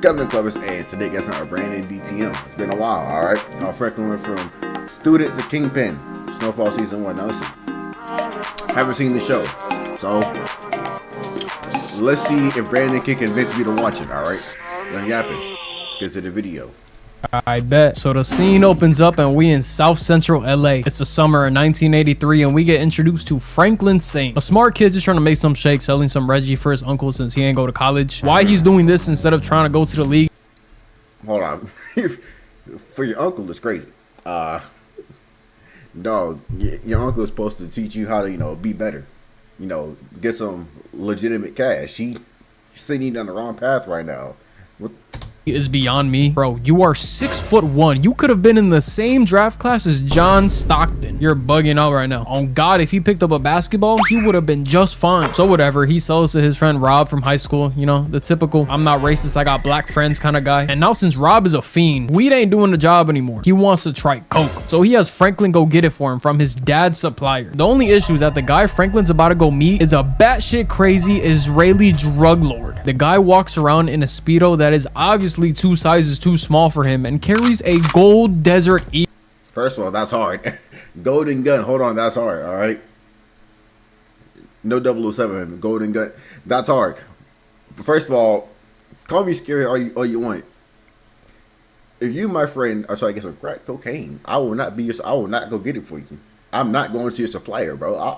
Kevin Clovers, and today guys are Brandon DTM. It's been a while, alright? Franklin went from student to Kingpin, Snowfall season 1. Now listen, haven't seen the show, so let's see if Brandon can convince me to watch it, alright? Nothing happened. Let's get to the video. I bet. So the scene opens up and we in South Central LA. It's the summer of 1983 and we get introduced to Franklin Saint, a smart kid just trying to make some shake, selling some Reggie for his uncle since he ain't go to college. Why he's doing this instead of trying to go to the league? Hold on. For your uncle, it's crazy. Dog, your uncle is supposed to teach you how to, be better. Get some legitimate cash. He's sending you down the wrong path right now. What? Is beyond me. Bro, you are 6'1". You could have been in the same draft class as John Stockton. You're bugging out right now. On God, if he picked up a basketball, he would have been just fine. So whatever, he sells to his friend Rob from high school. The typical I'm not racist, I got black friends kind of guy. And now since Rob is a fiend, weed ain't doing the job anymore. He wants to try coke. So he has Franklin go get it for him from his dad's supplier. The only issue is that the guy Franklin's about to go meet is a batshit crazy Israeli drug lord. The guy walks around in a Speedo that is obviously 2 sizes too small for him and carries a gold desert eagle. First of all, that's hard. Golden gun, hold on, that's hard. All right, no 007 golden gun, that's hard. First of all, call me scary all you want. If you, my friend, are trying to get some crack cocaine, I will not go get it for you. I'm not going to your supplier, bro.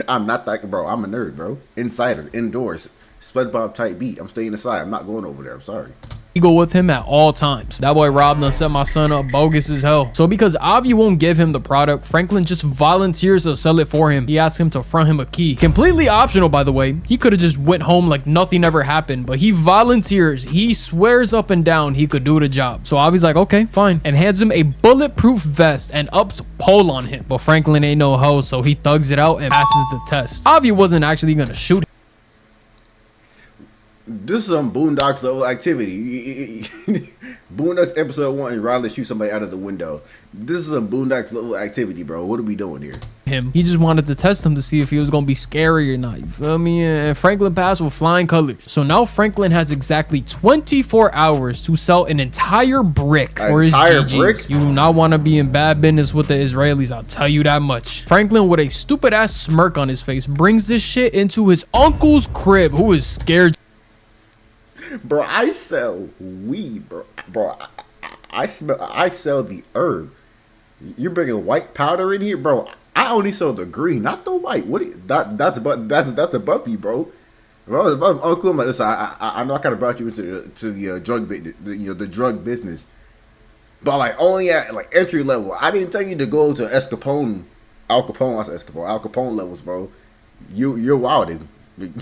I'm not that, bro. I'm a nerd, bro. Insider, indoors, SpongeBob type beat. I'm staying inside. I'm not going over there. I'm sorry. Eagle with him at all times. That boy Rob done set my son up bogus as hell. So because Avi won't give him the product, Franklin just volunteers to sell it for him. He asks him to front him a key. Completely optional, by the way. He could have just went home like nothing ever happened, but he volunteers. He swears up and down he could do the job. So Avi's like, okay, fine, and hands him a bulletproof vest and ups pole on him. But Franklin ain't no hoe, so he thugs it out and passes the test. Avi wasn't actually gonna shoot him. This is some Boondocks level activity. Boondocks episode 1, Riley shoot somebody out of the window. This is some Boondocks level activity, bro. What are we doing here? He just wanted to test him to see if he was gonna be scary or not. You feel me? And Franklin passed with flying colors. So now Franklin has exactly 24 hours to sell an entire brick for his GGs. You do not want to be in bad business with the Israelis, I'll tell you that much. Franklin, with a stupid ass smirk on his face, brings this shit into his uncle's crib, who is scared. Bro, I sell weed, bro. I sell the herb. You're bringing white powder in here, bro. I only sell the green, not the white. What? That's above me, bro. If I was uncle, I'm like, listen, I know I kind of brought you into the drug the drug business, but like only at like entry level. I didn't tell you to go to Al Capone levels, bro. You're wilding.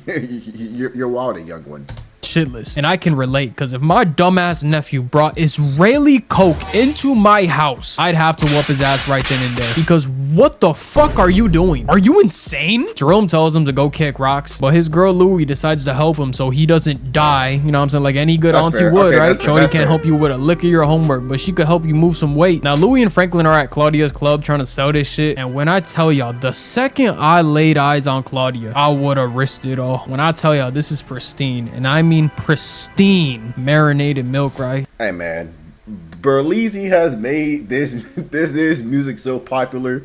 You're wilding, young one. Shitless. And I can relate, because if my dumbass nephew brought Israeli coke into my house, I'd have to whoop his ass right then and there. Because what the fuck are you doing? Are you insane? Jerome tells him to go kick rocks, but his girl Louie decides to help him so he doesn't die. You know what I'm saying? Like any good auntie would, right? Shorty can't help you with a lick of your homework, but she could help you move some weight. Now Louie and Franklin are at Claudia's club trying to sell this shit, and when I tell y'all, the second I laid eyes on Claudia, I would have risked it all. When I tell y'all, this is pristine, and I mean pristine marinated milk, right? Hey man, Berleezy has made this music so popular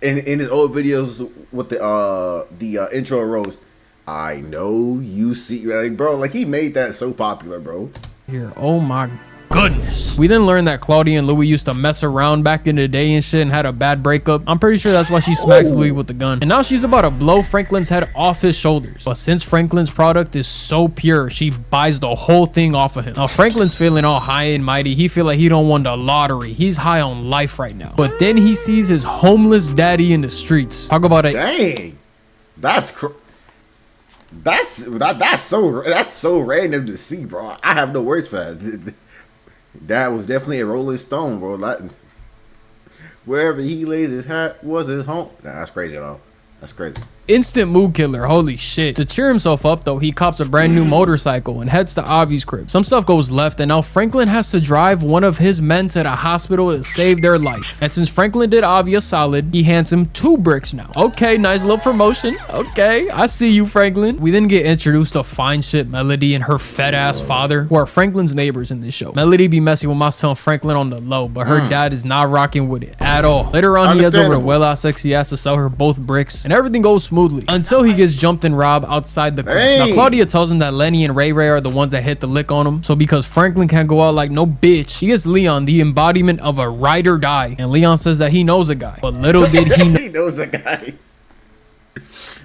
in his old videos with the intro roast. I know you see, like, bro, like he made that so popular, bro. Here, oh my goodness. We then learned that Claudia and Louie used to mess around back in the day and shit and had a bad breakup. I'm pretty sure that's why she smacks Louie with the gun. And now she's about to blow Franklin's head off his shoulders. But since Franklin's product is so pure, she buys the whole thing off of him. Now Franklin's feeling all high and mighty. He feel like he don't won the lottery. He's high on life right now. But then he sees his homeless daddy in the streets. Talk about it. Dang, that's so random to see, bro. I have no words for that. That was definitely a Rolling Stone, bro. Like, wherever he lays his hat was his home. Nah, that's crazy, though. That's crazy. instant mood killer. Holy shit. To cheer himself up though, he cops a brand new motorcycle and heads to Avi's crib. Some stuff goes left and now Franklin has to drive one of his men to the hospital to save their life. And since Franklin did Avi a solid, he hands him 2 bricks now. Okay, nice little promotion. Okay, I see you, Franklin. We then get introduced to fine shit Melody and her fat ass father, who are Franklin's neighbors in this show. Melody be messing with my son Franklin on the low, but her dad is not rocking with it at all. Later on, he heads over to Willa's sexy ass to sell her both bricks, and everything goes smoothly until he gets jumped and robbed outside the crib. Now Claudia tells him that Lenny and Ray Ray are the ones that hit the lick on him, so because Franklin can't go out like no bitch, he gets Leon, the embodiment of a ride or die, and Leon says that he knows a guy, but little did he know he knows a guy.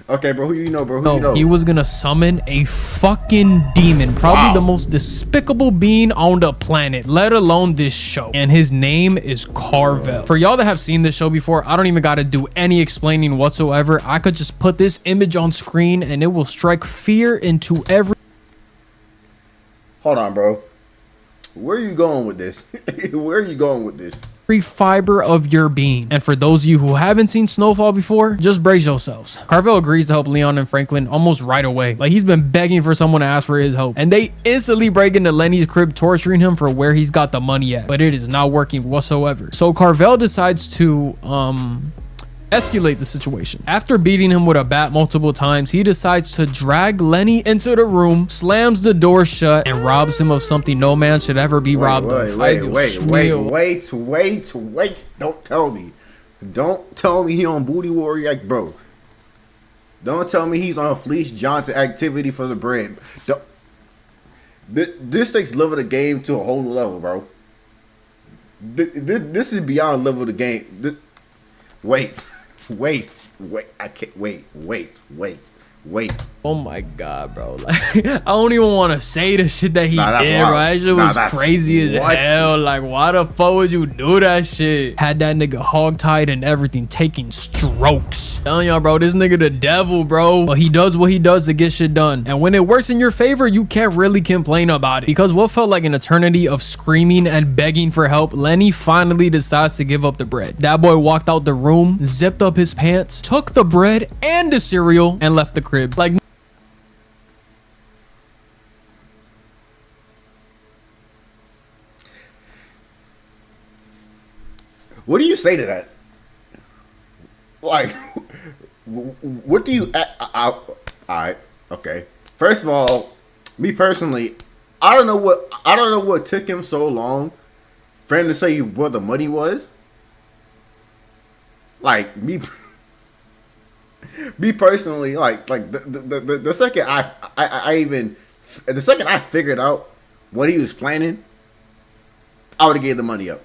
Okay, bro, who you know, bro? Who you know? He was gonna summon a fucking demon, probably the most despicable being on the planet, let alone this show. And his name is Carvel. For y'all that have seen this show before, I don't even gotta do any explaining whatsoever. I could just put this image on screen and it will strike fear into every... Hold on, bro. Where are you going with this? Where are you going with this? Fiber of your being. And for those of you who haven't seen Snowfall before, just brace yourselves. Carvel agrees to help Leon and Franklin almost right away. Like he's been begging for someone to ask for his help. And they instantly break into Lenny's crib, torturing him for where he's got the money at. But it is not working whatsoever. So Carvel decides to escalate the situation. After beating him with a bat multiple times, he decides to drag Lenny into the room, slams the door shut, and robs him of something no man should ever be robbed of. Wait. Don't tell me. Don't tell me he on Booty Warrior, like, bro. Don't tell me he's on Fleece Johnson activity for the bread. This takes level of the game to a whole new level, bro. This is beyond level of the game. Wait. I can't wait. Oh my god, bro. Like, I don't even want to say the shit that he did, bro. That shit was crazy as hell. Like, why the fuck would you do that shit? Had that nigga hogtied and everything, taking strokes. Telling y'all, bro, this nigga the devil, bro. But he does what he does to get shit done. And when it works in your favor, you can't really complain about it. Because what felt like an eternity of screaming and begging for help, Lenny finally decides to give up the bread. That boy walked out the room, zipped up his pants, took the bread and the cereal, and left the crib. Like, what do you say to that? Like, what do you... Alright, okay. First of all, me personally, I don't know what took him so long for him to say where the money was. Like, me personally, like the second the second I figured out what he was planning, I would have gave the money up.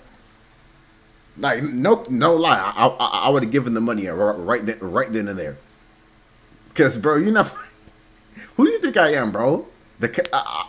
Like, no lie, I would have given the money right then and there. Cause, bro, you know, who do you think I am, bro?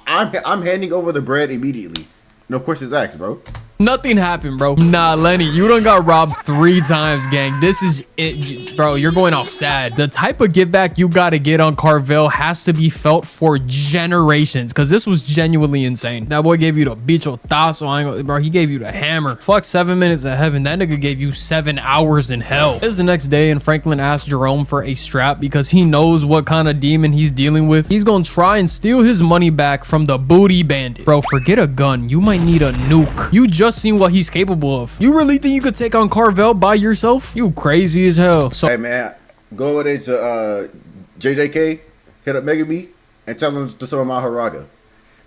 I'm handing over the bread immediately. No questions asked, bro. Nothing happened, bro. Nah, Lenny, you done got robbed 3 times, gang. This is it, bro. You're going out sad. The type of give back you gotta get on Carvel has to be felt for generations, because this was genuinely insane. That boy gave you the bicho tazo, bro. He gave you the hammer. Fuck 7 minutes of heaven. That nigga gave you 7 hours in hell. It's the next day, and Franklin asked Jerome for a strap because he knows what kind of demon he's dealing with. He's gonna try and steal his money back from the booty bandit. Bro, forget a gun. You might need a nuke. You just seen what he's capable of. You really think you could take on Carvel by yourself? You crazy as hell. So, hey man, go over there to JJK, hit up Megami, and tell him to summon my Haraga.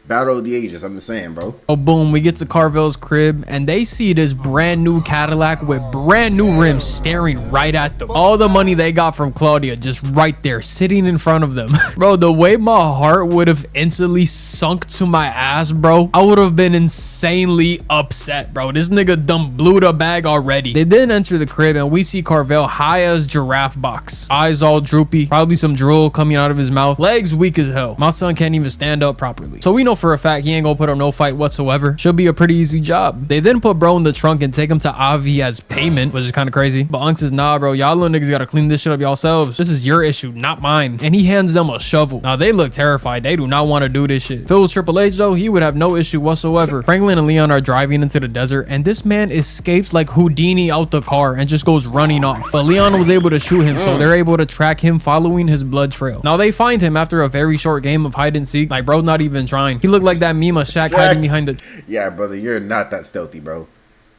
Battle of the Ages, I'm just saying, bro. Oh, boom, we get to Carvel's crib, and they see this brand new Cadillac with brand new rims staring right at them. All the money they got from Claudia just right there, sitting in front of them. Bro, the way my heart would have instantly sunk to my ass, bro, I would have been insanely upset, bro. This nigga done blew the bag already. They then enter the crib, and we see Carvel high as giraffe box. Eyes all droopy, probably some drool coming out of his mouth. Legs weak as hell. My son can't even stand up properly. So we know for a fact he ain't gonna put up no fight whatsoever. Should be a pretty easy job. They then put bro in the trunk and take him to Avi as payment, which is kind of crazy. But Unc says, nah, bro, y'all little niggas gotta clean this shit up yourselves. This is your issue, not mine. And he hands them a shovel. Now they look terrified. They do not want to do this shit. If it was Triple H though, he would have no issue whatsoever. Franklin and Leon are driving into the desert, and this man escapes like Houdini out the car and just goes running off. But Leon was able to shoot him, so they're able to track him following his blood trail. Now they find him after a very short game of hide and seek. Like, bro, not even trying. He looked like that meme of Shaq hiding behind the... Yeah, brother, you're not that stealthy, bro.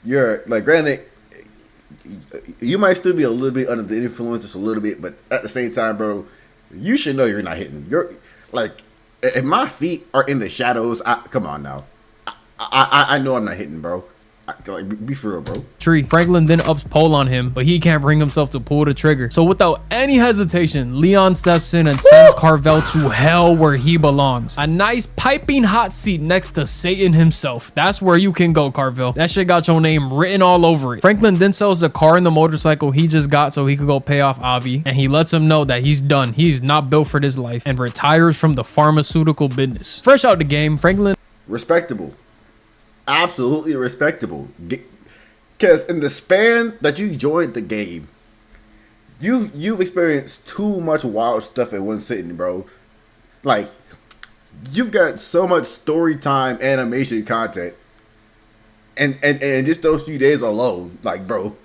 You're, like, granted, you might still be a little bit under the influence, just a little bit, but at the same time, bro, you should know you're not hitting. You're, like, if my feet are in the shadows, come on now. I know I'm not hitting, bro. Like, be for real, bro. Tree. Franklin then ups pole on him, but he can't bring himself to pull the trigger. So without any hesitation, Leon steps in and sends Carvel to hell where he belongs. A nice piping hot seat next to Satan himself. That's where you can go, Carvel. That shit got your name written all over it. Franklin then sells the car and the motorcycle he just got so he could go pay off Avi, and he lets him know that he's done. He's not built for this life and retires from the pharmaceutical business. Fresh out the game, Franklin... Respectable. Absolutely respectable. Because in the span that you joined the game, you've experienced too much wild stuff in one sitting, bro. Like, you've got so much story time animation content, and just those few days alone, like, bro,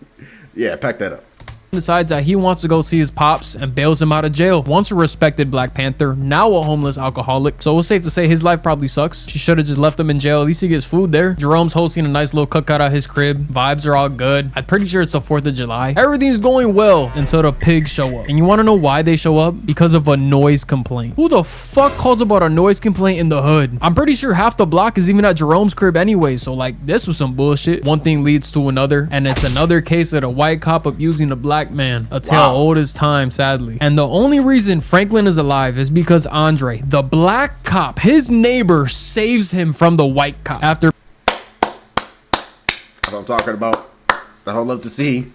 yeah, pack that up. Decides that he wants to go see his pops and bails him out of jail. Once a respected Black Panther, now a homeless alcoholic. So it's safe to say his life probably sucks. She should have just left him in jail. At least he gets food there. Jerome's hosting a nice little cookout at his crib. Vibes are all good. I'm pretty sure it's the 4th of July. Everything's going well until the pigs show up. And you want to know why they show up? Because of a noise complaint. Who the fuck calls about a noise complaint in the hood? I'm pretty sure half the block is even at Jerome's crib anyway. So like, this was some bullshit. One thing leads to another, and it's another case of the white cop abusing a black man. A tale old as time, sadly. And the only reason Franklin is alive is because Andre, the black cop, his neighbor, saves him from the white cop. After... That's what I'm talking about. That's what I love to see.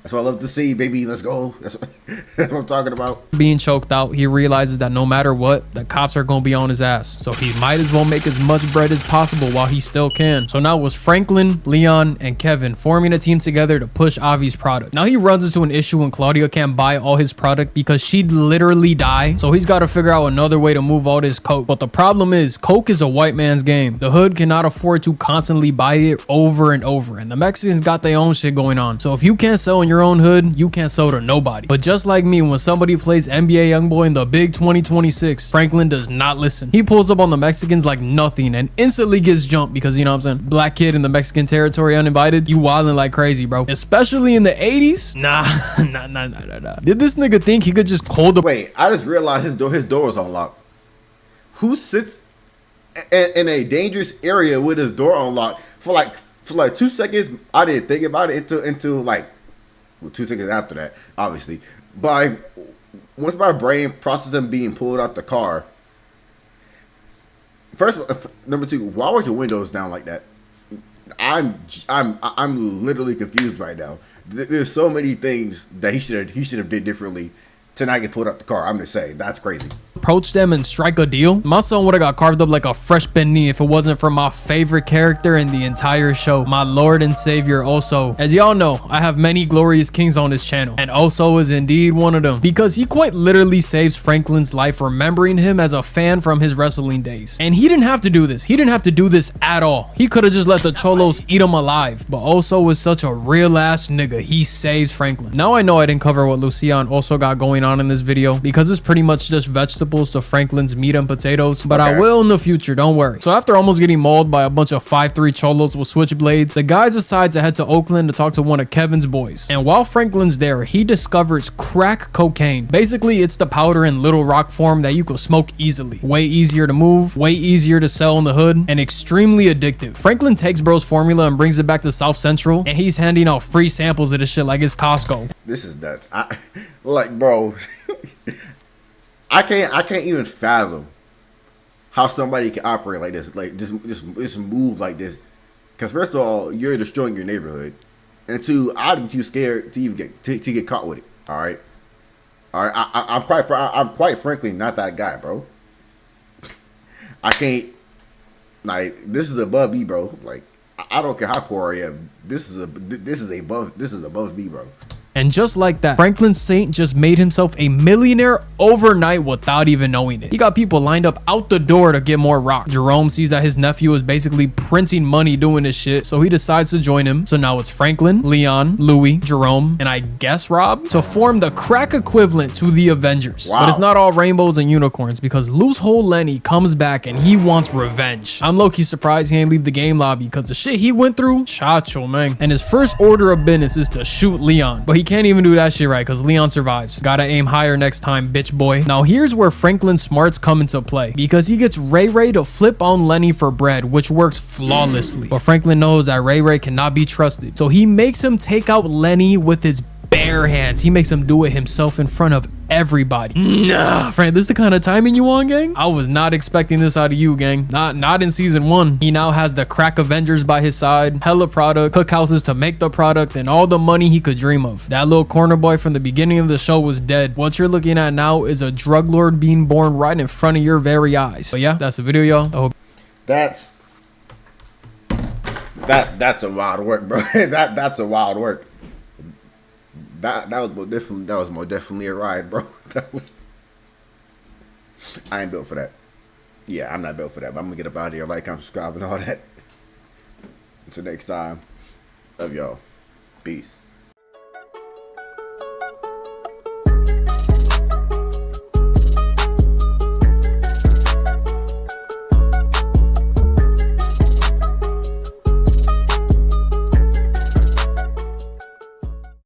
That's what I love to see, baby. Let's go. That's what I'm talking about. Being choked out, he realizes that no matter what, the cops are gonna be on his ass. So he might as well make as much bread as possible while he still can. So now it was Franklin, Leon, and Kevin forming a team together to push Avi's product. Now he runs into an issue when Claudia can't buy all his product because she'd literally die. So he's got to figure out another way to move all this coke. But the problem is, coke is a white man's game. The hood cannot afford to constantly buy it over and over. And the Mexicans got their own shit going on. So if you can't sell in your own hood, you can't sell to nobody. But just like me, when somebody plays NBA Youngboy in the big 2026, Franklin does not listen. He pulls up on the Mexicans like nothing and instantly gets jumped because, you know what I'm saying, black kid in the Mexican territory uninvited, you wildin' like crazy, bro. Especially in the 80s. Nah. Did this nigga think he could just call the... Wait, I just realized his door was unlocked. Who sits in a dangerous area with his door unlocked for like 2 seconds? I didn't think about it until like, well, 2 seconds after that, obviously. But once my brain processed them being pulled out the car. First, number two, why was your windows down like that? I'm literally confused right now. There's so many things that he should have did differently to not get pulled out the car. I'm just saying, that's crazy. Approach them and strike a deal. My son would have got carved up like a fresh beignet if it wasn't for my favorite character in the entire show, my Lord and Savior Oso. As y'all know, I have many glorious kings on this channel, and Oso is indeed one of them because he quite literally saves Franklin's life, remembering him as a fan from his wrestling days. And he didn't have to do this. He didn't have to do this at all. He could have just let the Cholos eat him alive, but Oso is such a real ass nigga. He saves Franklin. Now I know I didn't cover what Lucia and Oso got going on in this video because it's pretty much just vegetables to Franklin's meat and potatoes, but okay. I will in the future, don't worry. So after almost getting mauled by a bunch of 5'3" cholos with switchblades, the guys decide to head to Oakland to talk to one of Kevin's boys. And while Franklin's there, he discovers crack cocaine. Basically, it's the powder in little rock form that you could smoke easily. Way easier to move, way easier to sell in the hood, and extremely addictive. Franklin takes bro's formula and brings it back to South Central, and he's handing out free samples of this shit like it's Costco. This is nuts. Like, bro, I can't even fathom how somebody can operate like this, like just move like this. Because first of all, you're destroying your neighborhood, and two, I'd be too scared to even get caught with it. All right. I'm quite frankly not that guy, bro. I can't Like this is above me, bro. Like I don't care how poor I am. This is above me, bro. And just like that, Franklin Saint just made himself a millionaire overnight without even knowing it. He got people lined up out the door to get more rock. Jerome sees that his nephew is basically printing money doing this shit, so he decides to join him. So now it's Franklin, Leon, Louis, Jerome, and I guess Rob to form the crack equivalent to the Avengers. Wow. But it's not all rainbows and unicorns because loose hole Lenny comes back and he wants revenge. I'm low-key surprised he ain't leave the game lobby because the shit he went through, chacho, man. And his first order of business is to shoot Leon, but he can't even do that shit right because Leon survives. Gotta aim higher next time, bitch boy. Now here's where Franklin's smarts come into play because he gets Ray Ray to flip on Lenny for bread, which works flawlessly. But Franklin knows that Ray Ray cannot be trusted, so he makes him take out Lenny with his bare hands. He makes him do it himself in front of everybody. Nah, Frank, this is the kind of timing you want, gang? I was not expecting this out of you, gang. Not in season 1. He now has the crack Avengers by his side, hella product, cookhouses to make the product, and all the money he could dream of. That little corner boy from the beginning of the show was dead. What you're looking at now is a drug lord being born right in front of your very eyes. But yeah, that's the video, y'all. I hope That's a wild work, bro. That's a wild work. That was more definitely a ride, bro. I ain't built for that. Yeah, I'm not built for that. But I'm gonna get up out of here, like, comment, subscribe, and all that. Until next time, love y'all. Peace.